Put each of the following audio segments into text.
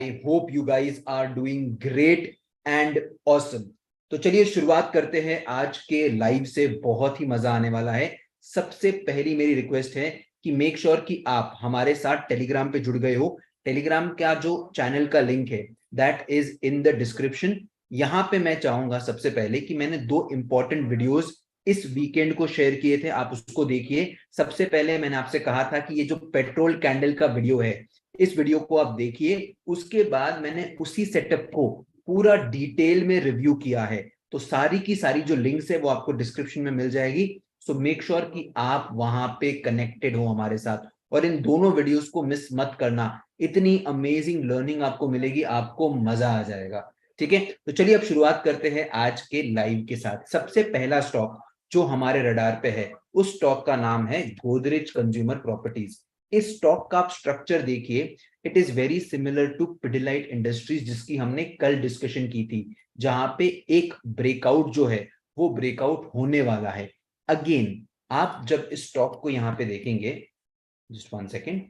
I hope you guys are doing great and awesome. तो चलिए शुरुआत करते हैं आज के लाइव से। बहुत ही मजा आने वाला है। सबसे पहली मेरी रिक्वेस्ट है कि मेक श्योर कि आप हमारे साथ टेलीग्राम पे जुड़ गए हो। टेलीग्राम का जो चैनल का लिंक है that is in the description. यहाँ पे मैं चाहूंगा सबसे पहले कि मैंने 2 इंपॉर्टेंट वीडियोस इस वीकेंड को शेयर किए थे, आप उसको देखिए। सबसे पहले मैंने आपसे कहा था कि ये जो पेट्रोल कैंडल का वीडियो है, इस वीडियो को आप देखिए। उसके बाद मैंने उसी सेटअप को पूरा डिटेल में रिव्यू किया है, तो सारी की सारी जो लिंक्स है वो आपको डिस्क्रिप्शन में मिल जाएगी। सो मेक श्योर कि आप वहां पे कनेक्टेड हो हमारे साथ, और इन दोनों वीडियोस को मिस मत करना। इतनी अमेजिंग लर्निंग आपको मिलेगी, आपको मजा आ जाएगा। ठीक है, तो चलिए अब शुरुआत करते हैं आज के लाइव के साथ। सबसे पहला स्टॉक जो हमारे रडार पे है, उस स्टॉक का नाम है गोदरेज कंज्यूमर प्रॉपर्टीज। इस स्टॉक का आप स्ट्रक्चर देखिए, it is very similar to Pidilite industries जिसकी हमने कल डिस्कशन की थी, जहां पे एक ब्रेकआउट जो है वो ब्रेकआउट होने वाला है। अगेन आप जब इस स्टॉक को यहां पे देखेंगे, just 1 second.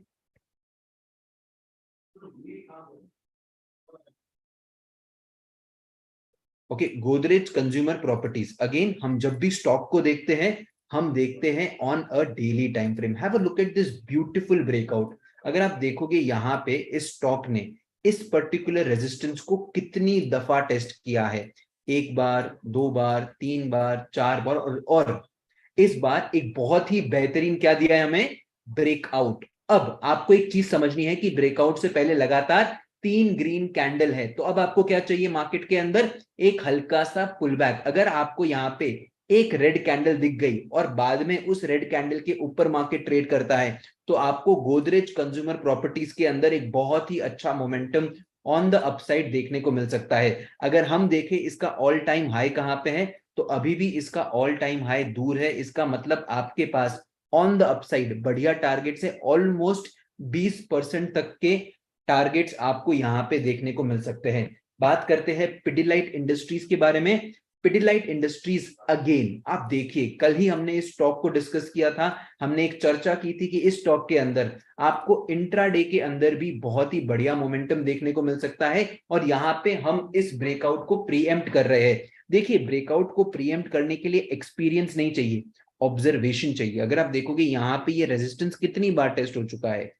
Okay, Godrej consumer properties. Again हम जब भी स्टॉक को देखते हैं, हम देखते हैं on a daily time frame. Have a look at this beautiful breakout. अगर आप देखोगे यहाँ पे इस स्टॉक ने इस पर्टिकुलर रेजिस्टेंस को कितनी दफा टेस्ट किया है, 1 बार, 2 बार, 3 बार, 4 बार, और इस बार एक बहुत ही बेहतरीन क्या दिया है हमें, ब्रेकआउट। अब आपको एक चीज समझनी है कि ब्रेकआउट से पहले लगातार 3 ग्रीन कैंडल है, तो अब आपको क्या चाहिए मार्केट के अंदर, एक हल्का सा पुल बैक। अगर आपको यहाँ पे एक रेड कैंडल दिख गई और बाद में उस रेड कैंडल के ऊपर मार्केट ट्रेड करता है, तो आपको गोदरेज कंज्यूमर प्रॉपर्टीज के अंदर एक बहुत ही अच्छा मोमेंटम ऑन द अपसाइड देखने को मिल सकता है। अगर हम देखें इसका ऑल टाइम हाई कहां पे है, तो अभी भी इसका ऑल टाइम हाई दूर है। इसका मतलब आपके पास ऑन द अपसाइड बढ़िया टारगेट्स है। ऑलमोस्ट 20% तक के टारगेट्स आपको यहां पे देखने को मिल सकते हैं। बात करते हैं पिडिलाइट इंडस्ट्रीज के बारे में। पिडिलाइट इंडस्ट्रीज अगेन आप देखिए, कल ही हमने इस स्टॉक को डिस्कस किया था। हमने एक चर्चा की थी कि इस स्टॉक के अंदर आपको इंट्राडे के अंदर भी बहुत ही बढ़िया मोमेंटम देखने को मिल सकता है, और यहां पे हम इस ब्रेकआउट को प्रीएम्प्ट कर रहे हैं। देखिए, ब्रेकआउट को प्रीएम्प्ट करने के लिए एक्सपीरियंस नहीं चाहिए, ऑब्जर्वेशन चाहिए। अगर आप देखोगे यहाँ पे ये रेजिस्टेंस कितनी बार टेस्ट हो चुका है,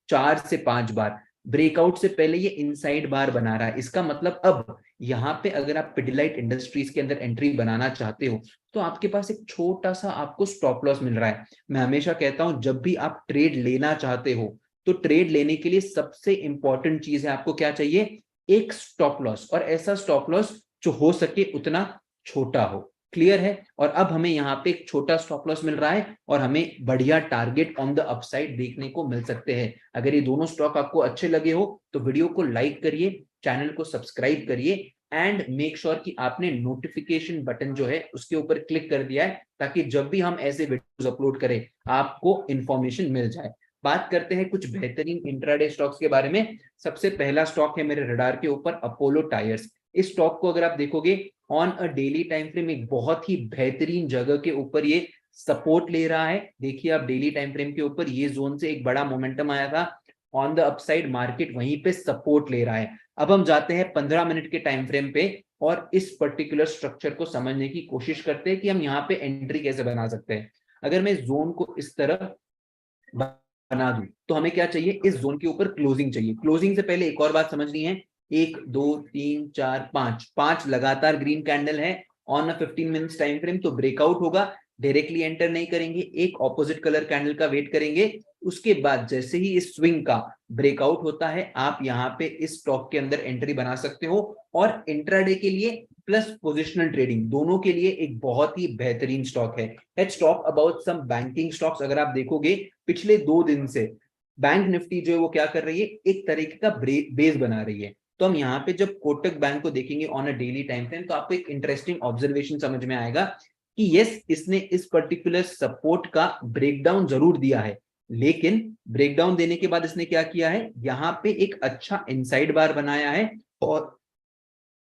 4 से 5 बार। ब्रेकआउट से पहले ये इनसाइड बार बना रहा है। इसका मतलब अब यहाँ पे अगर आप पिडिलाइट इंडस्ट्रीज के अंदर एंट्री बनाना चाहते हो, तो आपके पास एक छोटा सा आपको स्टॉप लॉस मिल रहा है। मैं हमेशा कहता हूं, जब भी आप ट्रेड लेना चाहते हो, तो ट्रेड लेने के लिए सबसे इंपॉर्टेंट चीज है, आपको क्या चाहिए, एक स्टॉप लॉस, और ऐसा स्टॉप लॉस जो हो सके उतना छोटा हो। क्लियर है? और अब हमें यहाँ पे एक छोटा स्टॉप लॉस मिल रहा है, और हमें बढ़िया टारगेट ऑन द अपसाइड देखने को मिल सकते हैं। अगर ये दोनों स्टॉक आपको अच्छे लगे हो तो वीडियो को लाइक करिए, चैनल को सब्सक्राइब करिए, एंड मेक श्योर कि आपने नोटिफिकेशन बटन जो है उसके ऊपर क्लिक कर दिया है, ताकि जब भी हम ऐसे वीडियोस अपलोड करें आपको इंफॉर्मेशन मिल जाए। बात करते हैं कुछ बेहतरीन इंट्राडे स्टॉक्स के बारे में। सबसे पहला स्टॉक है मेरे रडार के ऊपर, अपोलो टायर्स। इस स्टॉक को अगर आप देखोगे on a daily time frame, एक बहुत ही बेहतरीन जगह के ऊपर ये सपोर्ट ले रहा है। देखिए आप डेली टाइम फ्रेम के ऊपर ये जोन से एक बड़ा मोमेंटम आया था, ऑन द अपसाइड मार्केट वहीं पे सपोर्ट ले रहा है। अब हम जाते हैं 15 मिनट के टाइम फ्रेम पे, और इस पर्टिकुलर स्ट्रक्चर को समझने की कोशिश करते हैं कि हम यहाँ पे एंट्री कैसे बना सकते हैं। अगर मैं जोन को इस तरह बना दूं, तो हमें क्या चाहिए, इस जोन के ऊपर क्लोजिंग चाहिए। क्लोजिंग से पहले एक और बात समझनी है, 1 2 3 4 5 लगातार ग्रीन कैंडल है on a 15 minutes time frame, तो ब्रेकआउट होगा। डायरेक्टली एंटर नहीं करेंगे, एक ऑपोजिट कलर कैंडल का वेट करेंगे। उसके बाद जैसे ही इस स्विंग का ब्रेकआउट होता है, आप यहाँ पे इस स्टॉक के अंदर एंट्री बना सकते हो, और इंट्राडे के लिए प्लस पोजिशनल ट्रेडिंग दोनों के लिए एक बहुत ही बेहतरीन स्टॉक है। Let's talk about some banking stocks. अगर आप देखोगे पिछले 2 दिन से बैंक निफ्टी जो है वो क्या कर रही है, एक तरीके का बेस बना रही है। तो हम यहाँ पे जब कोटक बैंक को देखेंगे on a daily time frame, तो आपको एक इंटरेस्टिंग ऑब्जर्वेशन समझ में आएगा कि यस, इसने इस पर्टिकुलर सपोर्ट का ब्रेकडाउन जरूर दिया है, लेकिन ब्रेकडाउन देने के बाद इसने क्या किया है, यहाँ पे एक अच्छा इनसाइड बार बनाया है, और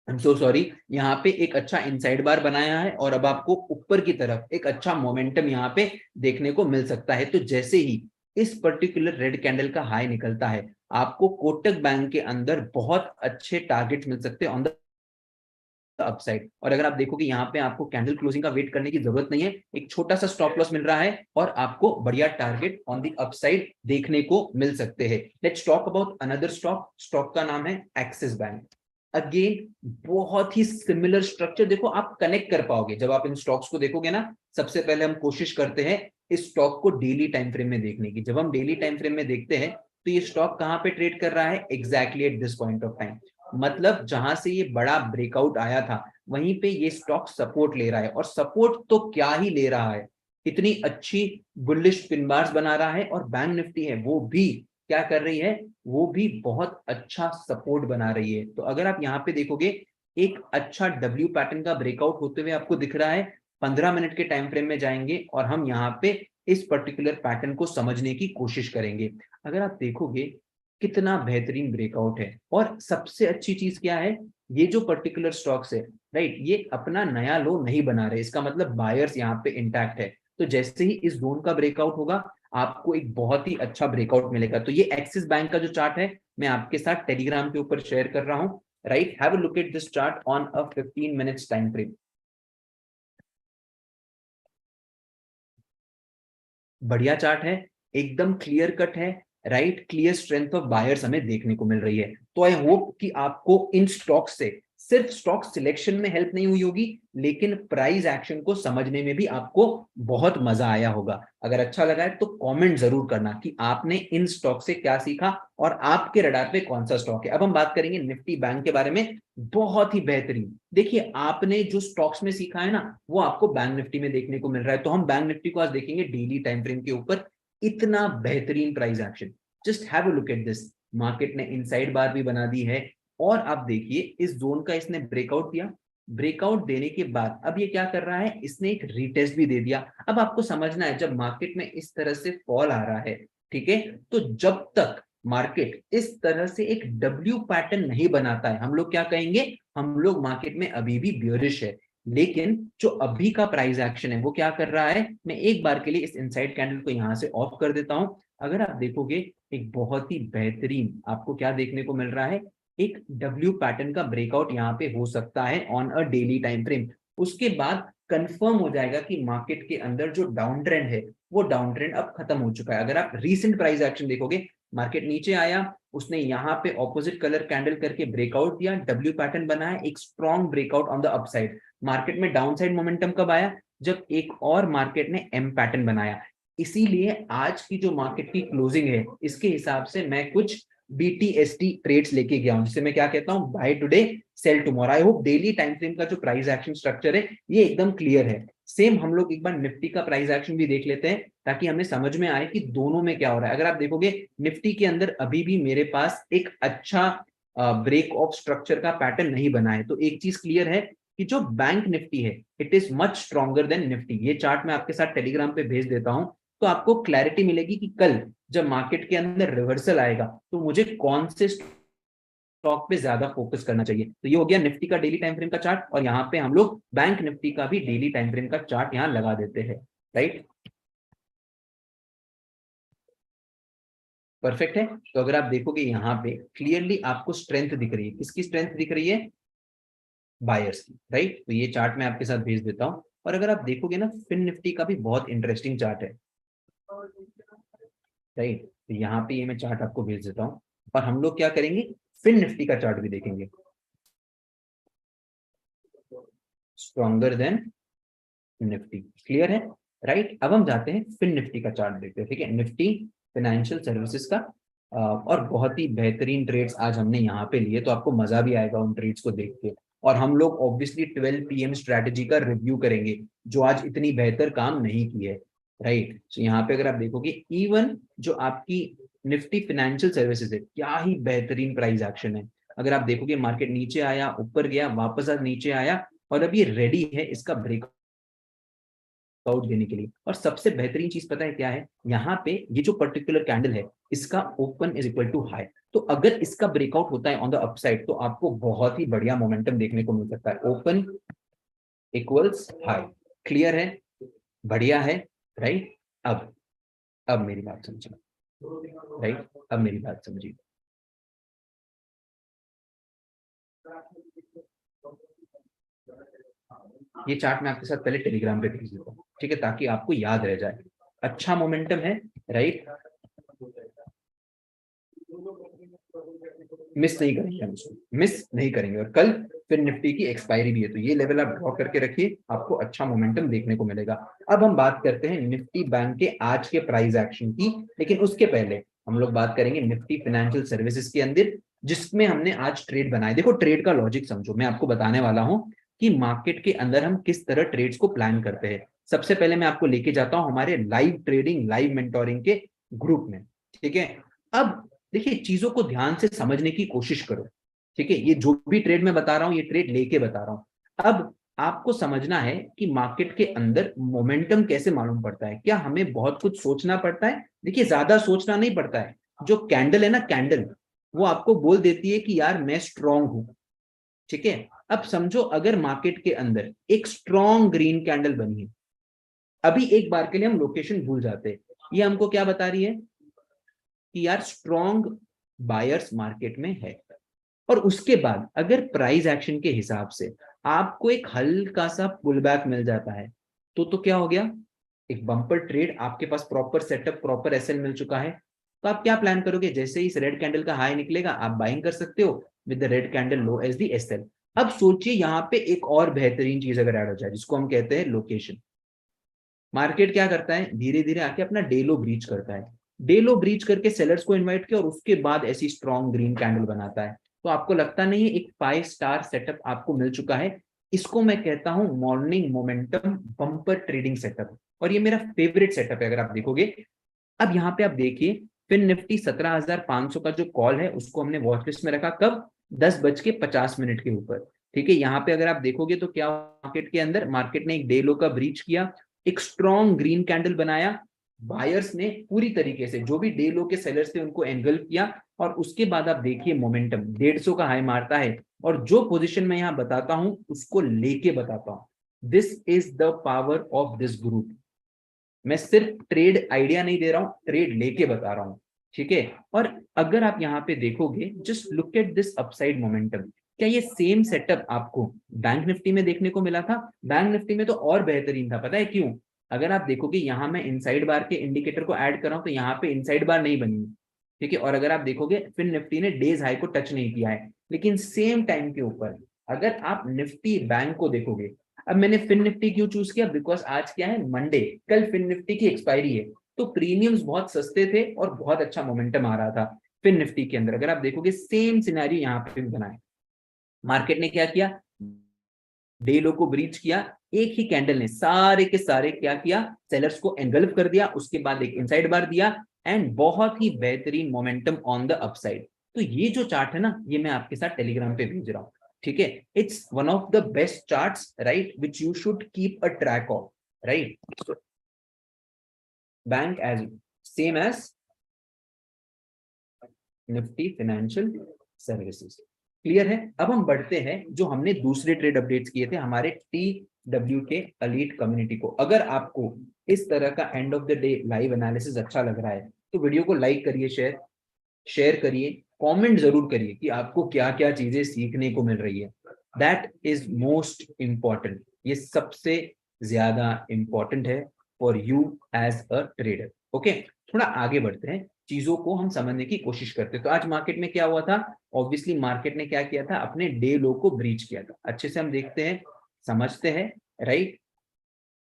आई एम सो सॉरी, यहाँ पे एक अच्छा इनसाइड बार बनाया है, और अब आपको ऊपर की तरफ एक अच्छा मोमेंटम यहाँ पे देखने को मिल सकता है। तो जैसे ही इस पर्टिकुलर रेड कैंडल का हाई निकलता है, आपको कोटक बैंक के अंदर बहुत अच्छे टारगेट मिल सकते हैं ऑन द अपसाइड। और अगर आप देखोगे यहाँ पे आपको कैंडल क्लोजिंग का वेट करने की जरूरत नहीं है, एक छोटा सा स्टॉप लॉस मिल रहा है और आपको बढ़िया टारगेट ऑन द अपसाइड देखने को मिल सकते हैं। Let's talk about another stock. Stock का नाम है एक्सिस बैंक। अगेन बहुत ही सिमिलर स्ट्रक्चर। देखो आप कनेक्ट कर पाओगे जब आप इन स्टॉक्स को देखोगे ना। सबसे पहले हम कोशिश करते हैं इस स्टॉक को डेली टाइम फ्रेम में देखने की। जब हम डेली टाइम फ्रेम में देखते हैं तो ये स्टॉक कहां पे ट्रेड कर रहा है, exactly at this point of time. मतलब जहां से ये बड़ा ब्रेकआउट आया था वहीं पे ये स्टॉक सपोर्ट ले रहा है। और सपोर्ट तो क्या ही ले रहा है, इतनी अच्छी बुलिश पिन बार्स बना रहा है। और बैंक निफ्टी है वो भी क्या कर रही है, वो भी बहुत अच्छा सपोर्ट बना रही है। तो अगर आप यहाँ पे देखोगे एक अच्छा डब्ल्यू पैटर्न का ब्रेकआउट होते हुए आपको दिख रहा है। 15 मिनट के टाइम फ्रेम में जाएंगे और हम यहाँ पे इस पर्टिकुलर पैटर्न को समझने की कोशिश करेंगे। अगर आप देखोगे कितना बेहतरीन ब्रेकआउट है। और सबसे अच्छी चीज क्या है, ये जो पर्टिकुलर स्टॉक्स है राइट, ये अपना नया लो नहीं बना रहे। इसका मतलब बायर्स यहाँ पे इंटैक्ट है। तो जैसे ही इस जोन का ब्रेकआउट होगा आपको एक बहुत ही अच्छा ब्रेकआउट मिलेगा। तो ये एक्सिस बैंक का जो चार्ट है मैं आपके साथ टेलीग्राम के ऊपर शेयर कर रहा हूँ। Right, have a look at this chart on a 15 minutes time frame. बढ़िया चार्ट है, एकदम क्लियर कट है। Right, clear strength of buyers हमें देखने को मिल रही है। तो आई होप कि आपको इन स्टॉक से सिर्फ स्टॉक सिलेक्शन में हेल्प नहीं हुई होगी, लेकिन प्राइस एक्शन को समझने में भी आपको बहुत मजा आया होगा। अगर अच्छा लगा है तो कमेंट जरूर करना कि आपने इन स्टॉक से क्या सीखा और आपके रडार पे कौन सा स्टॉक है। अब हम बात करेंगे निफ्टी बैंक के बारे में। बहुत ही बेहतरीन। देखिए आपने जो स्टॉक्स में सीखा है ना वो आपको बैंक निफ्टी में देखने को मिल रहा है। तो हम बैंक निफ्टी को आज देखेंगे डेली टाइम फ्रेम के ऊपर। इतना बेहतरीन price action, just have a look at this. Market ने इनसाइड बार भी बना दी है और आप देखिए इस जोन का इसने ब्रेकआउट दिया। ब्रेकआउट देने के बाद अब ये क्या कर रहा है, इसने एक रीटेस्ट भी दे दिया। अब आपको समझना है जब मार्केट में इस तरह से फॉल आ रहा है, ठीक है, तो जब तक मार्केट इस तरह से एक डब्ल्यू पैटर्न नहीं बनाता है हम लोग क्या कहेंगे, हम लोग मार्केट में अभी भी बियरिश है। लेकिन जो अभी का प्राइस एक्शन है वो क्या कर रहा है, मैं एक बार के लिए इस इनसाइड कैंडल को यहां से ऑफ कर देता हूं। अगर आप देखोगे एक बहुत ही बेहतरीन आपको क्या देखने को मिल रहा है, एक डब्ल्यू पैटर्न का ब्रेकआउट यहाँ पे हो सकता है on a daily time frame. उसके बाद कंफर्म हो जाएगा कि मार्केट के अंदर जो डाउन ट्रेंड है वो डाउन ट्रेंड अब खत्म हो चुका है। अगर आप रीसेंट प्राइस एक्शन देखोगे, मार्केट नीचे आया, उसने यहाँ पे ऑपोजिट कलर कैंडल करके ब्रेकआउट दिया, डब्ल्यू पैटर्न बनाया, एक strong breakout on the upside. Market में डाउनसाइड मोमेंटम कब आया, जब एक और मार्केट ने एम पैटर्न बनाया। इसीलिए आज की जो मार्केट की क्लोजिंग है इसके हिसाब से मैं कुछ BTST ट्रेड्स लेके गया हूं, जिसे मैं क्या कहता हूं, buy today sell tomorrow. I hope daily time frame का जो प्राइस एक्शन स्ट्रक्चर है ये एकदम क्लियर है। सेम हम लोग एक बार निफ्टी का प्राइस एक्शन भी देख लेते हैं ताकि हमें समझ में आए कि दोनों में क्या हो रहा है। अगर आप देखोगे निफ्टी के अंदर अभी भी मेरे पास एक अच्छा ब्रेक ऑफ स्ट्रक्चर का पैटर्न नहीं बना है। तो एक चीज क्लियर है कि जो बैंक निफ्टी है it is much stronger than Nifty. ये चार्ट मैं आपके साथ टेलीग्राम पे भेज देता हूं तो आपको क्लैरिटी मिलेगी कि कल जब मार्केट के अंदर रिवर्सल आएगा तो मुझे कौन से स्टॉक पे ज्यादा फोकस करना चाहिए। तो ये हो गया निफ्टी का डेली टाइम फ्रेम का चार्ट और यहाँ पे हम लोग बैंक निफ्टी का भी डेली टाइम फ्रेम का चार्ट यहाँ लगा देते हैं। राइट, परफेक्ट है। तो अगर आप देखोगे यहाँ पे क्लियरली आपको स्ट्रेंथ दिख रही है, किसकी स्ट्रेंथ दिख रही है, बायर्स की। राइट, तो ये चार्ट मैं आपके साथ भेज देता हूँ। और अगर आप देखोगे ना फिन निफ्टी का भी बहुत इंटरेस्टिंग चार्ट है। राइट, तो यहाँ पे ये मैं चार्ट आपको भेज देता हूँ और हम लोग क्या करेंगे, फिन निफ्टी का चार्ट भी देखेंगे। स्ट्रॉन्गर देन निफ्टी, क्लियर है। राइट, अब हम जाते हैं फिन निफ्टी का चार्ट देखते हैं। ठीक है, निफ्टी फाइनेंशियल सर्विसेज का और बहुत ही बेहतरीन ट्रेड्स आज हमने यहाँ पे लिए, तो आपको मजा भी आएगा उन ट्रेड्स को देख के। और हम लोग ऑब्वियसली 12 PM स्ट्रैटेजी का रिव्यू करेंगे जो आज इतनी बेहतर काम नहीं की है। राइट, तो यहाँ पे अगर आप देखोगे इवन जो आपकी निफ्टी फाइनेंशियल सर्विसेज है, क्या ही बेहतरीन प्राइस एक्शन है। अगर आप देखोगे मार्केट नीचे आया, ऊपर गया, वापस आज नीचे आया और अब ये रेडी है इसका ब्रेक आउट देने के लिए। और सबसे बेहतरीन चीज पता है क्या है, यहाँ पे ये जो पर्टिकुलर कैंडल है इसका open is equal to high. तो अगर इसका ब्रेकआउट होता है ऑन द अपसाइड तो आपको बहुत ही बढ़िया मोमेंटम देखने को मिल सकता है। ओपन इक्वल्स हाई, क्लियर है, बढ़िया है। राइट, अब मेरी बात समझिए। राइट, अब मेरी बात समझिए। ये चार्ट मैं आपके साथ पहले टेलीग्राम पे भेज देता हूँ, ठीक है, ताकि आपको याद रह जाए। अच्छा मोमेंटम है, राइट, मिस नहीं करेंगे हम इसको, मिस नहीं करेंगे। और कल फिर निफ्टी की एक्सपायरी भी है, तो ये लेवल आप ड्रॉ करके रखिए, आपको अच्छा मोमेंटम देखने को मिलेगा। अब हम बात करते हैं निफ्टी बैंक के आज के प्राइस एक्शन की, लेकिन उसके पहले हम लोग बात करेंगे निफ्टी फाइनेंशियल सर्विसेज के अंदर, जिसमें हमने आज ट्रेड बनाए। देखो ट्रेड का लॉजिक समझो, मैं आपको बताने वाला हूं कि मार्केट के अंदर हम किस तरह ट्रेड्स को प्लान करते हैं। सबसे पहले मैं आपको लेके जाता हूं हमारे लाइव ट्रेडिंग, लाइव मेंटोरिंग के ग्रुप में, ठीक है। अब देखिए चीजों को ध्यान से समझने की कोशिश करो, ठीक है। ये जो भी ट्रेड मैं बता रहा हूं, ये ट्रेड लेके बता रहा हूं। अब आपको समझना है कि मार्केट के अंदर मोमेंटम कैसे मालूम पड़ता है। क्या हमें बहुत कुछ सोचना पड़ता है? देखिए ज्यादा सोचना नहीं पड़ता है। जो कैंडल है ना, कैंडल, वो आपको बोल देती है कि यार मैं स्ट्रांग हूं, ठीक है। अब समझो अगर मार्केट के अंदर एक स्ट्रॉन्ग ग्रीन कैंडल बनी है, अभी एक बार के लिए हम लोकेशन भूल जाते हैं, ये हमको क्या बता रही है कि यार स्ट्रॉन्ग बायर्स मार्केट में है। और उसके बाद अगर प्राइस एक्शन के हिसाब से आपको एक हल्का सा पुल बैक मिल जाता है, तो क्या हो गया, एक बम्पर ट्रेड, आपके पास प्रॉपर सेटअप, प्रॉपर एसएल मिल चुका है। तो आप क्या प्लान करोगे, जैसे ही इस रेड कैंडल का हाई निकलेगा आप बाइंग कर सकते हो with the red candle low as the SL. अब सोचिए यहाँ पे एक और बेहतरीन चीज अगर ऐड हो जाए, जिसको हम कहते हैं लोकेशन। मार्केट क्या करता है, धीरे धीरे आके अपना डे लो ब्रीच करता है, डे लो ब्रीच करके सेलर्स को इन्वाइट किया और उसके बाद ऐसी स्ट्रॉन्ग ग्रीन कैंडल बनाता है। तो आपको लगता नहीं है एक 5 स्टार सेटअप आपको मिल चुका है? इसको मैं कहता हूं morning momentum bumper trading setup, और ये मेरा फेवरेट सेटअप है अगर आप देखोगे। अब यहाँ पे आप देखिए, फिर निफ्टी 17,500 का जो कॉल है उसको हमने वॉच लिस्ट में रखा, कब, 10:50 के ऊपर, ठीक है। यहाँ पे अगर आप देखोगे तो क्या मार्केट के अंदर, मार्केट ने एक डे लो का ब्रीच किया, एक स्ट्रॉन्ग ग्रीन कैंडल बनाया, बायर्स ने पूरी तरीके से जो भी डे लो के सेलर्स थे उनको एंगल्फ किया, और उसके बाद आप देखिए मोमेंटम 150 का हाई मारता है, और जो पोजीशन मैं यहाँ बताता हूं उसको लेके बताता हूं। This is the power of this group. मैं सिर्फ ट्रेड आइडिया नहीं दे रहा हूं, ट्रेड लेके बता रहा हूं, ठीक है। और अगर आप यहाँ पे देखोगे, just look at this upside momentum, क्या ये सेम सेटअप आपको बैंक निफ्टी में देखने को मिला था? बैंक निफ्टी में तो और बेहतरीन था, पता है क्यों? अगर आप देखोगे यहाँ मैं इनसाइड बार के इंडिकेटर को ऐड कर रहा हूं, तो यहाँ पे इनसाइड बार नहीं बनी, ठीक है। और अगर आप देखोगे फिर निफ्टी ने डेज हाई को टच नहीं किया है, लेकिन सेम टाइम के ऊपर अगर आप निफ्टी बैंक को देखोगे, अब मैंने फिन निफ्टी क्यों चूज किया, बिकॉज आज क्या है, मंडे, कल फिन निफ्टी की एक्सपायरी है, तो प्रीमियम्स बहुत सस्ते थे और बहुत अच्छा मोमेंटम आ रहा था फिन निफ्टी के अंदर। अगर आप देखोगे सेम सिनेरियो यहाँ पे भी बना है, मार्केट ने क्या किया, डे लो को ब्रीच किया, एक ही कैंडल ने सारे के सारे क्या किया, सेलर्स को एंगल्फ कर दिया, उसके बाद एक इनसाइड बार दिया, एंड बहुत ही बेहतरीन मोमेंटम ऑन द अपसाइड। तो ये जो चार्ट है ना, ये मैं आपके साथ टेलीग्राम पे भेज रहा हूँ, ठीक है। It's one of the best charts, right, which you should keep a track of, right. Bank as same as Nifty financial services, clear है। अब हम बढ़ते हैं, जो हमने दूसरे ट्रेड अपडेट्स किए थे हमारे TW के एलीट कम्युनिटी को। अगर आपको इस तरह का end of the day live analysis अच्छा लग रहा है, तो वीडियो को लाइक करिए, शेयर करिए, कमेंट जरूर करिए कि आपको क्या क्या चीजें सीखने को मिल रही है। दैट इज मोस्ट इंपॉर्टेंट, ये सबसे ज्यादा इंपॉर्टेंट है for you as a trader. Okay, थोड़ा आगे बढ़ते हैं, चीजों को हम समझने की कोशिश करते हैं। तो आज मार्केट में क्या हुआ था, ऑब्वियसली मार्केट ने क्या किया था, अपने डे लो को ब्रीच किया था। अच्छे से हम देखते हैं, समझते हैं, right.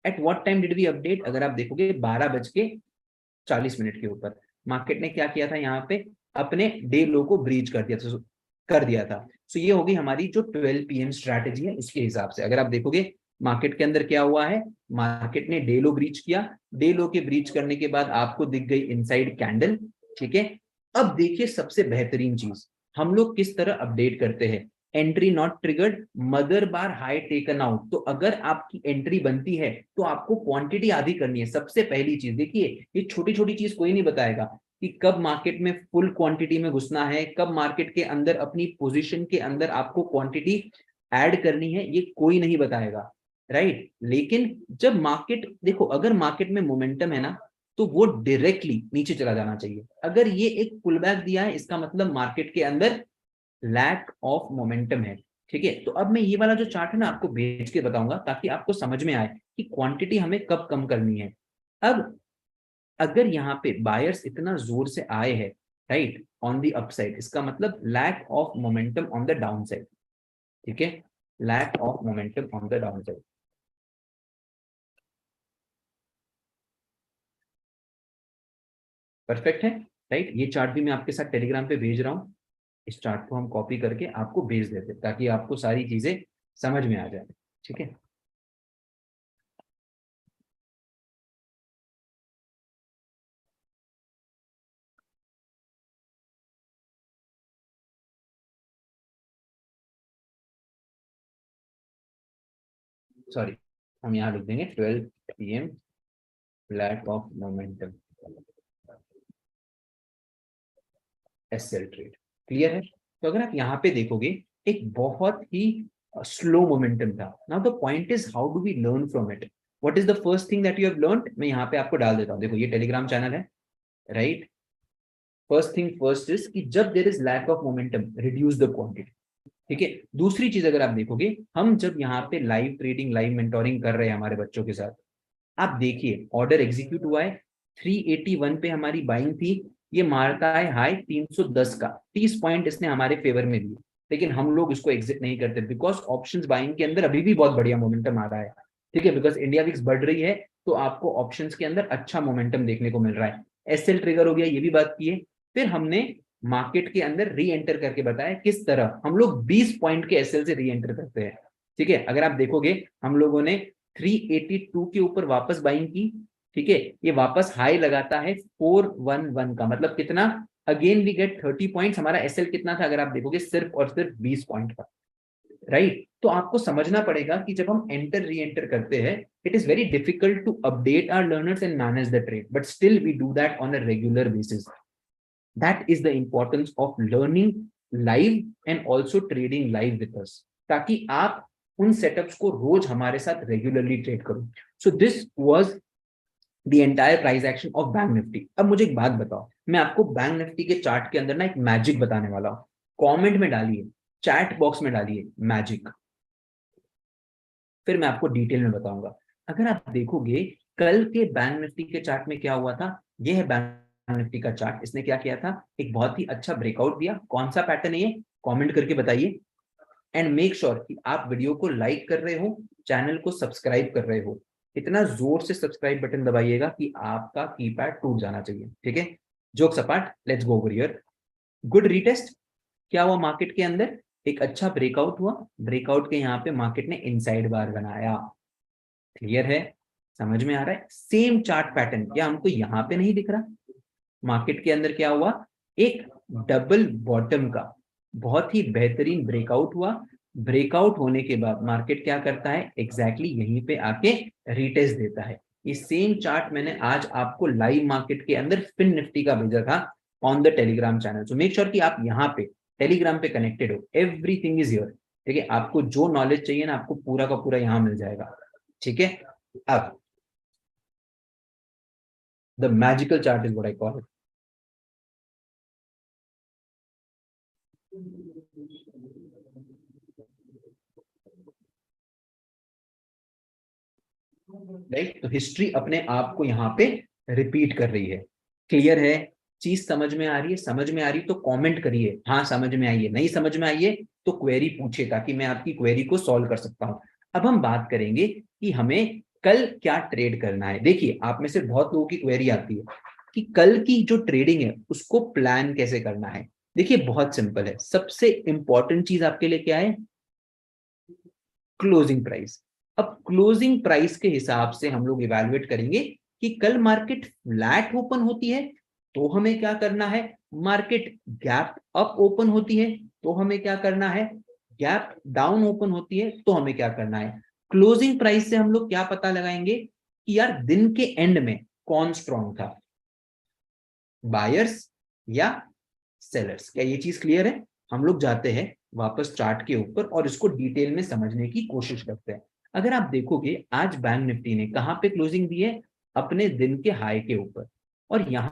At what time did we update, अगर आप देखोगे 12:40 के ऊपर मार्केट ने क्या किया था, यहाँ पे अपने डे लो को ब्रीच कर दिया था। सो ये होगी हमारी जो 12 PM स्ट्रैटेजी है, उसके हिसाब से अगर आप देखोगे मार्केट के अंदर क्या हुआ है, मार्केट ने डे लो ब्रीच किया, डे लो के ब्रीच करने के बाद आपको दिख गई इनसाइड कैंडल, ठीक है। अब देखिए सबसे बेहतरीन चीज, हम लोग किस तरह अपडेट करते हैं, entry not triggered, mother bar high taken out. तो अगर आपकी एंट्री बनती है तो आपको क्वांटिटी आधी करनी है। सबसे पहली चीज देखिए, ये छोटी छोटी चीज कोई नहीं बताएगा कि कब मार्केट में फुल क्वांटिटी में घुसना है, कब मार्केट के अंदर अपनी पोजीशन के अंदर आपको क्वांटिटी ऐड करनी है, ये कोई नहीं बताएगा, राइट। लेकिन जब मार्केट देखो, अगर मार्केट में मोमेंटम है ना, तो वो डायरेक्टली नीचे चला जाना चाहिए। अगर ये एक पुल बैक दिया है, इसका मतलब मार्केट के अंदर लैक ऑफ मोमेंटम है। ठीक है, तो अब मैं ये वाला जो चार्ट है ना आपको भेज के बताऊंगा ताकि आपको समझ में आए कि क्वांटिटी हमें कब कम करनी है। अब अगर यहाँ पे बायर्स इतना जोर से आए हैं राइट ऑन द अपसाइड, इसका मतलब lack of momentum on the down side. ठीक है, lack of momentum on the down side. Perfect है राइट। ये चार्ट भी मैं आपके साथ टेलीग्राम पे भेज रहा हूँ। इस चार्ट को हम कॉपी करके आपको भेज देते ताकि आपको सारी चीजें समझ में आ जाए। ठीक है, सॉरी, हम यहाँ लिख देंगे 12 PM lack of momentum SL trade. Clear है। तो अगर आप यहाँ पे देखोगे एक बहुत ही स्लो मोमेंटम था। Now the point is how do we learn from it. What is the first thing that you have learned, मैं यहाँ पे आपको डाल देता हूँ। देखो ये टेलीग्राम चैनल है right. First thing first is कि जब there is lack of momentum reduce the quantity. ठीक है, दूसरी चीज अगर आप देखोगे, हम जब यहाँ पे लाइव ट्रेडिंग लाइव मेंटोरिंग कर रहे हैं हमारे बच्चों के साथ, आप देखिए ऑर्डर एग्जीक्यूट हुआ है 381 पे हमारी बाइंग थी। ये मारता है हाई 310 का, 30 पॉइंट इसने हमारे फेवर में दिए, लेकिन हम लोग इसको एग्जिट नहीं करते बिकॉज ऑप्शंस बाइंग के अंदर अभी भी बहुत बढ़िया मोमेंटम आ रहा है। ठीक है, बिकॉज इंडिया विक्स बढ़ रही है तो आपको ऑप्शंस के अंदर अच्छा मोमेंटम देखने को मिल रहा है। एसएल ट्रिगर हो गया, ये भी बात की है। फिर हमने मार्केट के अंदर री एंटर करके बताया किस तरह हम लोग 20 पॉइंट के एसएल से री एंटर करते हैं। ठीक है, अगर आप देखोगे हम लोगों ने 382 के ऊपर वापस बाइंग की। ठीक है, ये वापस हाई लगाता है 411 का, मतलब कितना, अगेन वी गेट 30 पॉइंट्स। हमारा एसएल कितना था अगर आप देखोगे, सिर्फ और सिर्फ 20 पॉइंट का। राइट, तो आपको समझना पड़ेगा कि जब हम एंटर री एंटर करते हैं, it is very difficult to update our learners and manage the trade, but still we do that on a regular basis. That is the importance of learning live and also trading live with us, ताकि आप उन setups को रोज हमारे साथ regularly trade करो। So this was the entire price action of bank Nifty. अब मुझे एक बात बताओ, मैं आपको बैंक निफ्टी के चार्ट के अंदर ना एक मैजिक बताने वाला हूं। कमेंट में डालिए, चैट बॉक्स में डालिए मैजिक, फिर मैं आपको डिटेल में बताऊंगा। अगर आप देखोगे कल के बैंक निफ्टी के चार्ट में क्या हुआ था, यह है बैंक निफ्टी का चार्ट। इसने क्या किया था, एक बहुत ही अच्छा ब्रेकआउट दिया। कौन सा पैटर्न है ये, कमेंट करके बताइए। एंड मेक श्योर कि आप वीडियो को लाइक कर रहे हो, चैनल को सब्सक्राइब कर रहे हो। इतना जोर से सब्सक्राइब बटन दबाइएगा कि आपका कीपैड टूट जाना चाहिए। ठीक है, jokes apart, let's go over here. Good retest. क्या हुआ मार्केट के अंदर, एक अच्छा ब्रेकआउट हुआ। ब्रेकआउट के यहाँ पे मार्केट ने इनसाइड बार बनाया। क्लियर है, समझ में आ रहा है। सेम चार्ट पैटर्न क्या हमको यहाँ पे नहीं दिख रहा। मार्केट के अंदर क्या हुआ, एक डबल बॉटम का बहुत ही बेहतरीन ब्रेकआउट हुआ। ब्रेकआउट होने के बाद मार्केट क्या करता है, एग्जैक्टली यहीं पे आके रिटेस्ट देता है। ये सेम चार्ट मैंने आज आपको लाइव मार्केट के अंदर फिन निफ्टी का भेजा था on the Telegram channel. So make sure कि आप यहाँ पे टेलीग्राम पे कनेक्टेड हो, एवरीथिंग इज हियर। ठीक है, आपको जो नॉलेज चाहिए ना आपको पूरा का पूरा यहाँ मिल जाएगा। ठीक है, अब the magical chart is what I call right. तो हिस्ट्री अपने आप को यहाँ पे रिपीट कर रही है। क्लियर है, चीज समझ में आ रही है, समझ में आ रही है तो कमेंट करिए हाँ समझ में आई है, नहीं समझ में आई है तो क्वेरी पूछिए ताकि मैं आपकी क्वेरी को सॉल्व कर सकता हूँ। अब हम बात करेंगे कि हमें कल क्या ट्रेड करना है। देखिए आप में से बहुत लोगों की क्वेरी आती है कि कल की जो ट्रेडिंग है उसको प्लान कैसे करना है। देखिए बहुत सिंपल है, सबसे इंपॉर्टेंट चीज आपके लिए क्या है, क्लोजिंग प्राइस। अब क्लोजिंग प्राइस के हिसाब से हम लोग इवैल्यूएट करेंगे कि कल मार्केट फ्लैट ओपन होती है तो हमें क्या करना है, मार्केट गैप अप ओपन होती है तो हमें क्या करना है, गैप डाउन ओपन होती है तो हमें क्या करना है। क्लोजिंग प्राइस से हम लोग क्या पता लगाएंगे कि यार दिन के एंड में कौन स्ट्रॉन्ग था, बायर्स या सेलर्स। क्या ये चीज क्लियर है। हम लोग जाते हैं वापस चार्ट के ऊपर और इसको डिटेल में समझने की कोशिश करते हैं। अगर आप देखोगे आज बैंक निफ्टी ने कहां पे क्लोजिंग दी है, अपने दिन के हाई के ऊपर। और यहां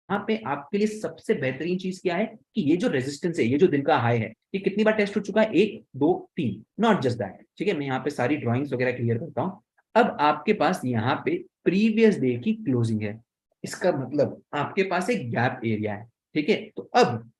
यहाँ पे आपके लिए सबसे बेहतरीन चीज क्या है कि ये जो रेजिस्टेंस है, ये जो दिन का हाई है, ये कितनी बार टेस्ट हो चुका है? 1 2 3, नॉट जस्ट दैट। ठीक है, मैं यहाँ पे सारी ड्रॉइंग्स वगैरह क्लियर करता हूँ। अब आपके पास यहाँ पे प्रीवियस डे की क्लोजिंग है, इसका मतलब आपके पास एक गैप एरिया है। ठीक है, तो अब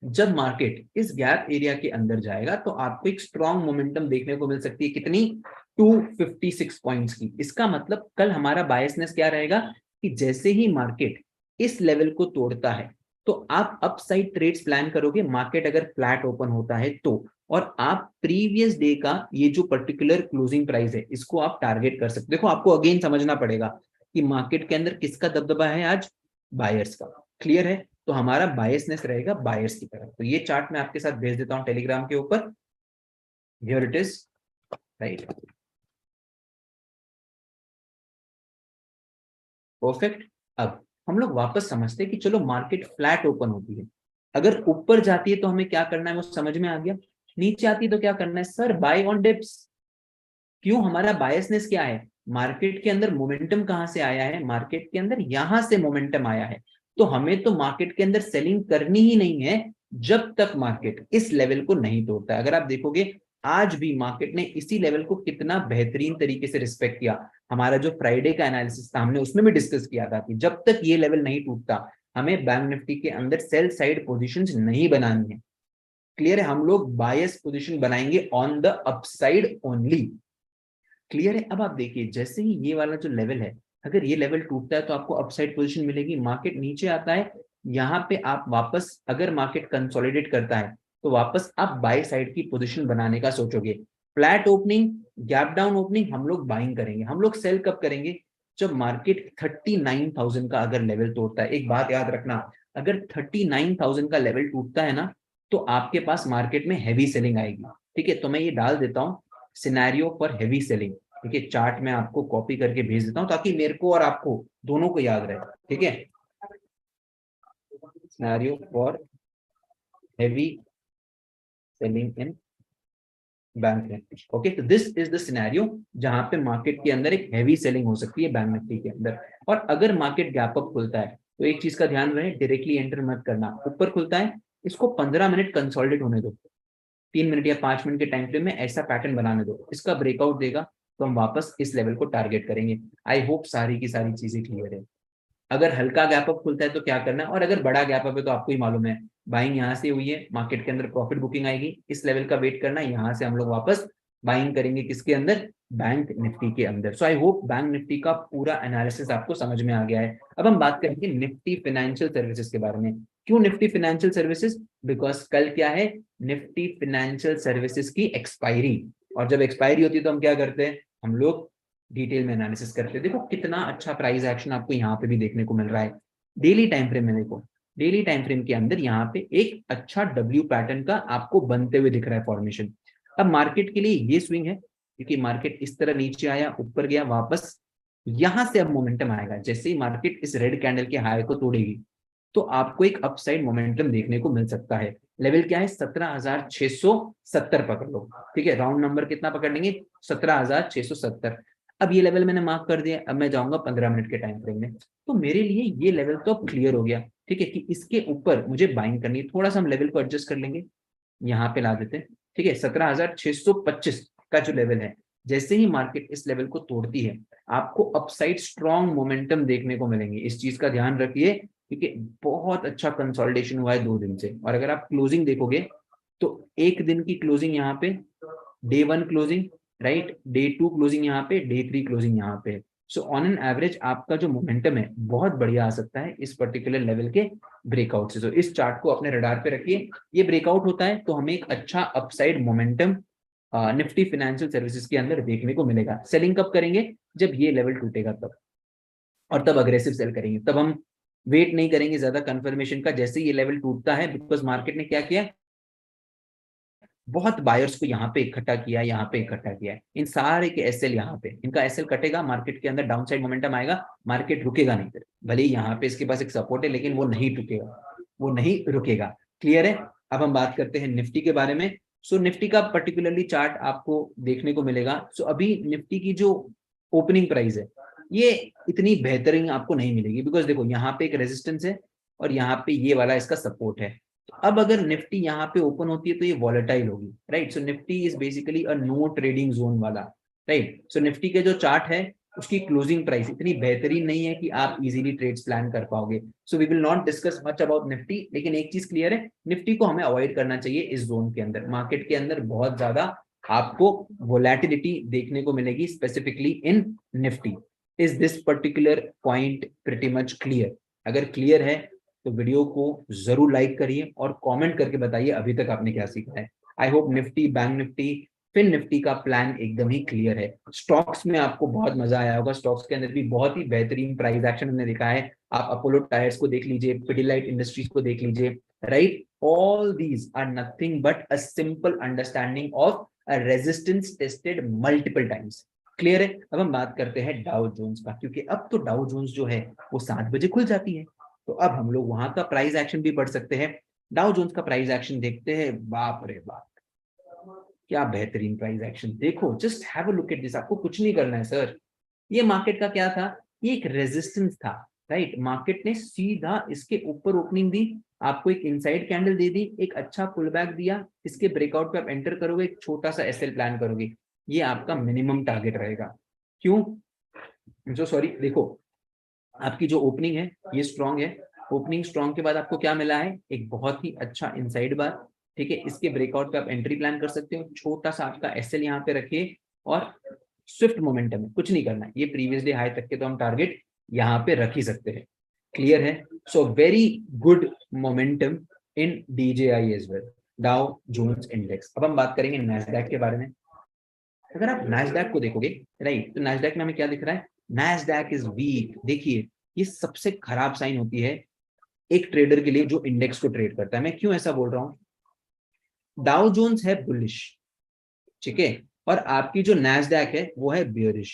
जब मार्केट इस गैप एरिया के अंदर जाएगा तो आपको एक स्ट्रॉन्ग मोमेंटम देखने को मिल सकती है। कितनी? 256 पॉइंट्स की। इसका मतलब कल हमारा बायसनेस क्या रहेगा कि जैसे ही मार्केट इस लेवल को तोड़ता है तो आप अपसाइड ट्रेड्स प्लान करोगे, मार्केट अगर फ्लैट ओपन होता है तो। और आप प्रीवियस डे का ये जो पर्टिकुलर क्लोजिंग प्राइस है इसको आप टारगेट कर सकते हो। देखो, आपको अगेन समझना पड़ेगा कि मार्केट के अंदर किसका दबदबा है आज? बायर्स का। क्लियर है? तो हमारा बायसनेस रहेगा बायर्स की तरफ। तो ये चार्ट मैं आपके साथ भेज देता हूं टेलीग्राम के ऊपर। Here it is, right, perfect. अब हम लोग वापस समझते हैं कि चलो मार्केट फ्लैट ओपन होती है, अगर ऊपर जाती है तो हमें क्या करना है वो समझ में आ गया। नीचे आती है तो क्या करना है? Sir buy on dips. क्यों? हमारा बायसनेस क्या है? मार्केट के अंदर मोमेंटम कहां से आया है? मार्केट के अंदर यहां से मोमेंटम आया है। तो हमें तो मार्केट के अंदर सेलिंग करनी ही नहीं है जब तक मार्केट इस लेवल को नहीं तोड़ता। अगर आप देखोगे आज भी मार्केट ने इसी लेवल को कितना बेहतरीन तरीके से रिस्पेक्ट किया। हमारा जो फ्राइडे का एनालिसिस था हमने उसमें भी डिस्कस किया था कि जब तक ये लेवल नहीं टूटता हमें बैंक निफ्टी के अंदर सेल साइड पोजीशंस नहीं बनानी है। क्लियर है? हम लोग बायस पोजीशन बनाएंगे on the upside only. Clear है? अब आप देखिए, जैसे ही ये वाला जो लेवल है, अगर ये लेवल टूटता है तो आपको अपसाइड पोजीशन मिलेगी। मार्केट नीचे आता है, यहाँ पे आप वापस, अगर मार्केट कंसोलिडेट करता है तो वापस आप बाय साइड की पोजीशन बनाने का सोचोगे। Flat opening, gap down opening, हम लोग बाइंग करेंगे। हम लोग सेल कब करेंगे? जब मार्केट 39,000 का अगर लेवल तोड़ता है। एक बात याद रखना, अगर 39,000 का लेवल टूटता है ना तो आपके पास मार्केट में हैवी सेलिंग आएगी। ठीक है, तो मैं ये डाल देता हूँ सिनेरियो फॉर हैवी सेलिंग। ठीक है, चार्ट में आपको कॉपी करके भेज देता हूँ ताकि मेरे को और आपको दोनों को याद रहे। ठीक है, scenario for heavy selling in bank Nifty. Okay, तो दिस इज द सिनेरियो जहां पे मार्केट के अंदर एक हैवी सेलिंग हो सकती है बैंक निफ्टी के अंदर। और अगर मार्केट गैप अप खुलता है तो एक चीज का ध्यान रहे, डायरेक्टली एंटर मत करना। ऊपर खुलता है, इसको 15 मिनट कंसोलिडेट होने दो, 3 मिनट या 5 मिनट के टाइम फ्रेम में ऐसा पैटर्न बनाने दो। इसका ब्रेकआउट देगा तो हम वापस इस लेवल को टारगेट करेंगे। आई होप सारी की सारी चीजें क्लियर है। अगर हल्का गैप अप खुलता है तो क्या करना है, और अगर बड़ा गैप अप है तो आपको ही मालूम है, बाइंग यहाँ से हुई है, मार्केट के अंदर प्रॉफिट बुकिंग आएगी, इस लेवल का वेट करना है, यहाँ से हम लोग वापस बाइंग करेंगे किसके अंदर? बैंक निफ्टी के अंदर। सो आई होप बैंक निफ्टी का पूरा एनालिसिस आपको समझ में आ गया है। अब हम बात करेंगे निफ्टी फाइनेंशियल सर्विसेज के बारे में। क्यों निफ्टी फाइनेंशियल सर्विसेज? बिकॉज कल क्या है? निफ्टी फाइनेंशियल सर्विसेज की एक्सपायरी। और जब एक्सपायरी होती है तो हम क्या करते हैं? हम लोग डिटेल में एनालिसिस करते हैं। देखो कितना अच्छा प्राइस एक्शन आपको यहाँ पे भी देखने को मिल रहा है। डेली टाइम फ्रेम में देखो, डेली टाइम फ्रेम के अंदर यहाँ पे एक अच्छा डब्ल्यू पैटर्न का आपको बनते हुए दिख रहा है फॉर्मेशन। अब मार्केट के लिए ये स्विंग है क्योंकि मार्केट इस तरह नीचे आया, ऊपर गया, वापस यहां से अब मोमेंटम आएगा। जैसे ही मार्केट इस रेड कैंडल के हाई को तोड़ेगी तो आपको एक अपसाइड मोमेंटम देखने को मिल सकता है। लेवल क्या है? 17,670 पकड़ लो। ठीक है, राउंड नंबर कितना पकड़ लेंगे? 17,670। अब ये लेवल मैंने मार्क कर दिया। अब मैं जाऊंगा 15 मिनट के टाइम फ्रेम में, तो मेरे लिए ये लेवल तो अब क्लियर हो गया। ठीक है, कि इसके ऊपर मुझे बाइंग करनी है। थोड़ा सा हम लेवल को एडजस्ट कर लेंगे, यहाँ पे ला देते हैं। ठीक है, 17,625 का जो लेवल है, जैसे ही मार्केट इस लेवल को तोड़ती है आपको अपसाइड स्ट्रॉन्ग मोमेंटम देखने को मिलेंगे। इस चीज का ध्यान रखिए क्योंकि बहुत अच्छा कंसोलिडेशन हुआ है 2 दिन से। और अगर आप क्लोजिंग देखोगे तो एक दिन की क्लोजिंग यहाँ पे, day 1 closing, right, day 2 closing यहाँ पे, डे 3 क्लोजिंग यहाँ पे। सो ऑन एन एवरेज आपका जो मोमेंटम है बहुत बढ़िया आ सकता है इस पर्टिकुलर लेवल के ब्रेकआउट से। तो इस चार्ट को अपने रडार पे रखिए। ये ब्रेकआउट होता है तो हमें एक अच्छा upside momentum Nifty financial services के अंदर देखने को मिलेगा। सेलिंग कब करेंगे? जब ये लेवल टूटेगा तब, और तब अग्रेसिव सेल करेंगे। तब हम वेट नहीं करेंगे ज्यादा कंफर्मेशन का। जैसे ये लेवल टूटता है, बिकॉज मार्केट ने क्या किया, बहुत बायर्स को यहाँ पे इकट्ठा किया, यहाँ पे इकट्ठा किया है। इन सारे के एसएल यहाँ पे, इनका एसएल कटेगा, मार्केट के अंदर डाउन साइड मोमेंटम आएगा, मार्केट रुकेगा नहीं। फिर भले ही यहाँ पे इसके पास एक सपोर्ट है लेकिन वो नहीं रुकेगा, वो नहीं रुकेगा। क्लियर है? अब हम बात करते हैं निफ्टी के बारे में। सो निफ्टी का पर्टिकुलरली चार्ट आपको देखने को मिलेगा। सो अभी निफ्टी की जो ओपनिंग प्राइस है ये इतनी बेहतरीन आपको नहीं मिलेगी, बिकॉज देखो यहाँ पे एक रेजिस्टेंस है और यहाँ पे ये वाला इसका सपोर्ट है। तो अब अगर निफ्टी यहाँ पे ओपन होती है तो ये वॉलेटाइल होगी, right. So Nifty is basically a no trading zone वाला, राइट। सो निफ्टी के जो चार्ट है उसकी क्लोजिंग प्राइस इतनी बेहतरीन नहीं है कि आप इजीली ट्रेड्स प्लान कर पाओगे। So we will not discuss much about Nifty, लेकिन एक चीज क्लियर है, निफ्टी को हमें अवॉइड करना चाहिए इस जोन के अंदर। मार्केट के अंदर बहुत ज्यादा आपको वोलेटिलिटी देखने को मिलेगी, specifically in Nifty. Is this particular point pretty much clear? अगर क्लियर है तो वीडियो को जरूर लाइक करिए और कमेंट करके बताइए अभी तक आपने क्या सीखा है। I hope Nifty, bank Nifty, fin Nifty का प्लान एकदम ही क्लियर है। स्टॉक्स में आपको बहुत मजा आया होगा, स्टॉक्स के अंदर भी बहुत ही बेहतरीन प्राइस एक्शन हमने देखा है। आप अपोलो टायर्स को देख लीजिए, पिडिलाइट इंडस्ट्रीज को देख लीजिए, right. All these are nothing but a simple understanding of a resistance tested multiple times. Clear है? अब हम बात करते हैं डाउ जोन्स का, क्योंकि अब तो डाउ जोन्स जो है वो 7 बजे खुल जाती है, तो अब हम लोग वहां का प्राइस एक्शन भी पढ़ सकते हैं। डाउ जोन्स का प्राइस एक्शन देखते हैं। बाप रे बाप, क्या बेहतरीन प्राइस एक्शन! देखो, just have a look at this. आपको कुछ नहीं करना है सर। ये मार्केट का क्या था? ये एक रेजिस्टेंस था, राइट। मार्केट ने सीधा इसके ऊपर ओपनिंग दी, आपको एक इनसाइड कैंडल दे दी, एक अच्छा पुल बैक दिया, इसके ब्रेकआउट पे आप एंटर करोगे, एक छोटा सा एसएल प्लान करोगे। ये आपका मिनिमम टारगेट रहेगा। क्यों? जो सॉरी, देखो, आपकी जो ओपनिंग है ये स्ट्रांग है। ओपनिंग स्ट्रांग के बाद आपको क्या मिला है? एक बहुत ही अच्छा इनसाइड बार, ठीक है। इसके ब्रेकआउट पे आप एंट्री प्लान कर सकते हो। छोटा सा आपका एसएल यहाँ पे रखिए और स्विफ्ट मोमेंटम है, कुछ नहीं करना है। ये प्रीवियस डे हाई तक के तो हम टारगेट यहाँ पे रख ही सकते हैं। क्लियर है? So very good momentum in DJI as well, Dow Jones index. अब हम बात करेंगे नैस्डैक के बारे में। अगर आप नैस्डैक को देखोगे, राइट, तो नैस्डैक में हमें क्या दिख रहा है? Nasdaq is weak. देखिए, ये सबसे खराब साइन होती है एक ट्रेडर के लिए जो इंडेक्स को ट्रेड करता है। मैं क्यों ऐसा बोल रहा हूं? डाउ जोन्स है बुलिश, ठीक है, और आपकी जो नैस्डैक है वो है बियरिश।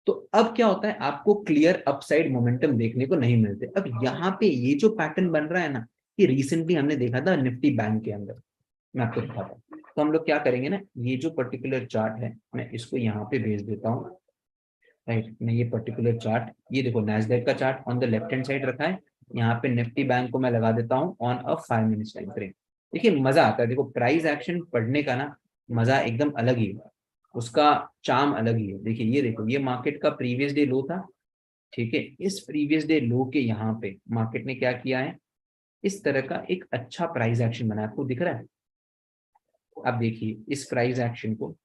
तो अब क्या होता है? आपको क्लियर अपसाइड मोमेंटम देखने को नहीं मिलते। अब यहाँ पे ये जो पैटर्न बन रहा है ना, ये रिसेंटली हमने देखा था निफ्टी बैंक के अंदर। मैं आपको दिखाता हूँ। तो हम लोग क्या करेंगे ना, ये जो पर्टिकुलर चार्ट है मैं इसको यहाँ पे भेज देता हूँ, राइट। मैं ये पर्टिकुलर चार्ट, ये देखो नैस्डैक का chart on the left hand side रखा है, यहाँ पे निफ्टी बैंक को मैं लगा देता हूँ on a 5 minutes time frame. देखिए मजा आता है। देखो, प्राइस एक्शन पढ़ने का ना मजा एकदम अलग ही है, उसका चार्म अलग ही है। देखिए, ये देखो, ये मार्केट का प्रीवियस डे लो था, ठीक है। इस प्रीवियस डे लो के यहाँ पे मार्केट ने क्या किया है? इस तरह का एक अच्छा प्राइस एक्शन बना, आपको दिख रहा है? आप देखिए इस प्राइस एक्शन को,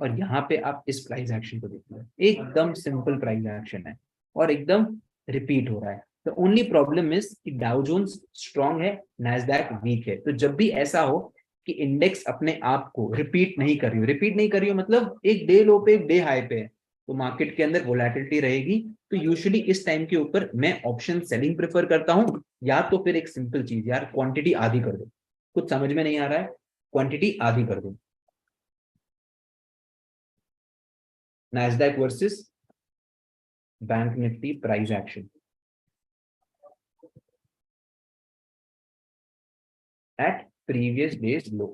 और यहाँ पे आप इस प्राइस एक्शन को देखिए, एकदम सिंपल प्राइस एक्शन है और एकदम रिपीट हो रहा है। द ओनली प्रॉब्लम इज कि डाउ जोन्स स्ट्रांग है, नैस्डैक वीक है। तो जब भी ऐसा हो कि इंडेक्स अपने आप को रिपीट नहीं कर रही हो, रिपीट नहीं कर रही हो मतलब एक डे लो पे एक डे हाई पे है, तो मार्केट के अंदर वोलेटिलिटी रहेगी। तो यूजुअली इस टाइम के ऊपर मैं ऑप्शन सेलिंग प्रेफर करता हूं, या तो फिर एक सिंपल चीज, यार क्वांटिटी आधी कर दो। कुछ समझ में नहीं आ रहा है? क्वांटिटी आधी कर दो। Nasdaq versus bank Nifty price action at previous days low,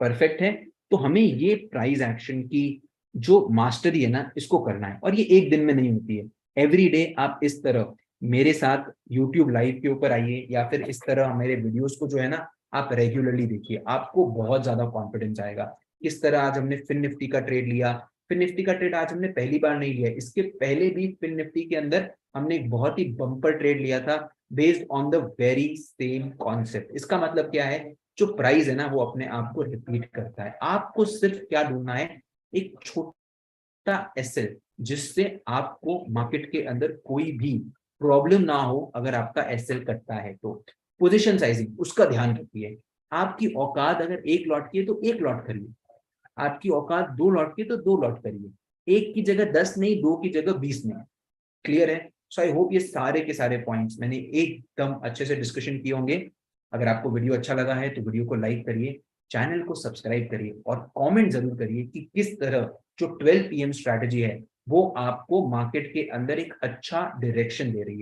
perfect है। तो हमें ये प्राइस एक्शन की जो मास्टरी है ना, इसको करना है, और ये एक दिन में नहीं होती है। एवरी डे आप इस तरह मेरे साथ यूट्यूब लाइव के ऊपर आइए, या फिर इस तरह मेरे वीडियोस को जो है ना आप रेगुलरली देखिए, आपको बहुत ज्यादा कॉन्फिडेंस आएगा। किस तरह आज हमने फिन निफ्टी का ट्रेड लिया। फिन निफ्टी का ट्रेड आज हमने पहली बार नहीं लिया, इसके पहले भी फिन निफ्टी के अंदर हमने एक बहुत ही बम्पर ट्रेड लिया था, based on the very same concept. इसका मतलब क्या है? जो प्राइस है ना वो अपने आप को रिपीट करता है। आपको सिर्फ क्या ढूंढना है? एक छोटा एसएल, जिससे आपको मार्केट के अंदर कोई भी प्रॉब्लम ना हो। अगर आपका एसएल कटता है तो पोजीशन साइजिंग उसका ध्यान रखिए। आपकी औकात अगर एक लॉट की है तो एक लॉट करिए, आपकी औकात 2 लॉट की है तो 2 लॉट करिए। एक की जगह 10 नहीं, 2 की जगह 20 नहीं। क्लियर है? सो आई होप ये सारे के सारे पॉइंट्स मैंने एकदम अच्छे से डिस्कशन किए होंगे। अगर आपको वीडियो अच्छा लगा है तो वीडियो को लाइक करिए, चैनल को सब्सक्राइब करिए, और कमेंट जरूर करिए कि किस तरह जो 12 PM स्ट्रैटेजी है वो आपको मार्केट के अंदर एक अच्छा डायरेक्शन दे रही है।